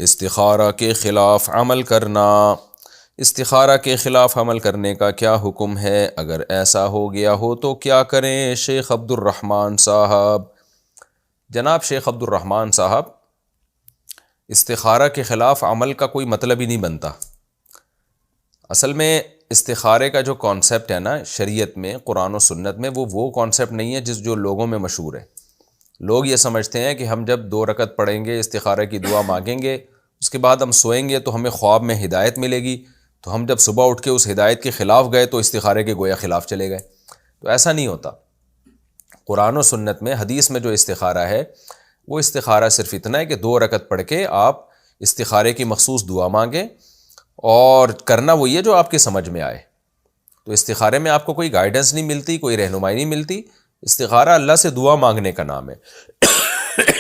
استخارہ کے خلاف عمل کرنا۔ استخارہ کے خلاف عمل کرنے کا کیا حکم ہے؟ اگر ایسا ہو گیا ہو تو کیا کریں؟ شیخ عبد الرحمن صاحب۔ جناب شیخ عبد الرحمن صاحب، استخارہ کے خلاف عمل کا کوئی مطلب ہی نہیں بنتا۔ اصل میں استخارے کا جو کانسیپٹ ہے نا شریعت میں، قرآن و سنت میں، وہ کانسیپٹ نہیں ہے جو لوگوں میں مشہور ہے۔ لوگ یہ سمجھتے ہیں کہ ہم جب 2 رکعت پڑھیں گے، استخارہ کی دعا مانگیں گے، اس کے بعد ہم سوئیں گے تو ہمیں خواب میں ہدایت ملے گی، تو ہم جب صبح اٹھ کے اس ہدایت کے خلاف گئے تو استخارے کے گویا خلاف چلے گئے۔ تو ایسا نہیں ہوتا۔ قرآن و سنت میں، حدیث میں جو استخارہ ہے، وہ استخارہ صرف اتنا ہے کہ 2 رکعت پڑھ کے آپ استخارے کی مخصوص دعا مانگیں، اور کرنا وہی ہے جو آپ کے سمجھ میں آئے۔ تو استخارے میں آپ کو کوئی گائیڈنس نہیں ملتی، کوئی رہنمائی نہیں ملتی۔ استخارہ اللہ سے دعا مانگنے کا نام ہے۔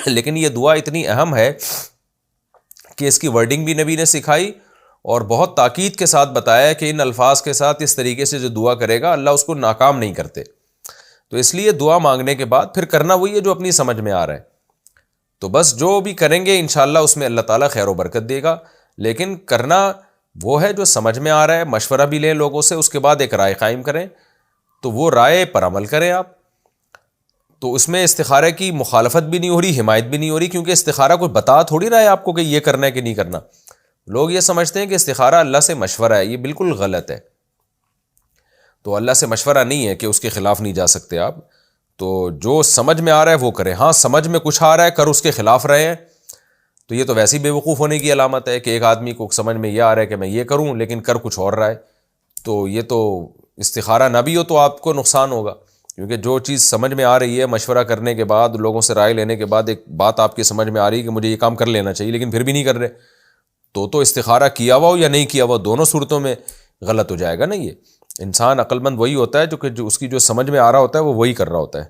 لیکن یہ دعا اتنی اہم ہے کہ اس کی ورڈنگ بھی نبی نے سکھائی، اور بہت تاکید کے ساتھ بتایا کہ ان الفاظ کے ساتھ اس طریقے سے جو دعا کرے گا اللہ اس کو ناکام نہیں کرتے۔ تو اس لیے دعا مانگنے کے بعد پھر کرنا وہی ہے جو اپنی سمجھ میں آ رہا ہے۔ تو بس جو بھی کریں گے انشاءاللہ اس میں اللہ تعالیٰ خیر و برکت دے گا، لیکن کرنا وہ ہے جو سمجھ میں آ رہا ہے۔ مشورہ بھی لیں لوگوں سے، اس کے بعد ایک رائے قائم کریں، تو وہ رائے پر عمل کریں آپ۔ تو اس میں استخارے کی مخالفت بھی نہیں ہو رہی، حمایت بھی نہیں ہو رہی، کیونکہ استخارہ کوئی بتا تھوڑی رہا ہے آپ کو کہ یہ کرنا ہے کہ نہیں کرنا۔ لوگ یہ سمجھتے ہیں کہ استخارہ اللہ سے مشورہ ہے، یہ بالکل غلط ہے۔ تو اللہ سے مشورہ نہیں ہے کہ اس کے خلاف نہیں جا سکتے آپ۔ تو جو سمجھ میں آ رہا ہے وہ کریں۔ ہاں سمجھ میں کچھ آ رہا ہے، کر اس کے خلاف رہے ہیں، تو یہ تو ویسے ہی بے وقوف ہونے کی علامت ہے کہ ایک آدمی کو سمجھ میں یہ آ رہا ہے کہ میں یہ کروں لیکن کر کچھ اور رہا ہے۔ تو یہ تو استخارہ نہ بھی ہو تو آپ کو نقصان ہوگا، کیونکہ جو چیز سمجھ میں آ رہی ہے، مشورہ کرنے کے بعد، لوگوں سے رائے لینے کے بعد ایک بات آپ کی سمجھ میں آ رہی ہے کہ مجھے یہ کام کر لینا چاہیے لیکن پھر بھی نہیں کر رہے، تو استخارہ کیا ہوا ہو یا نہیں کیا ہوا، دونوں صورتوں میں غلط ہو جائے گا نا۔ یہ انسان عقل مند وہی ہوتا ہے جو اس کی جو سمجھ میں آ رہا ہوتا ہے وہ وہی کر رہا ہوتا ہے۔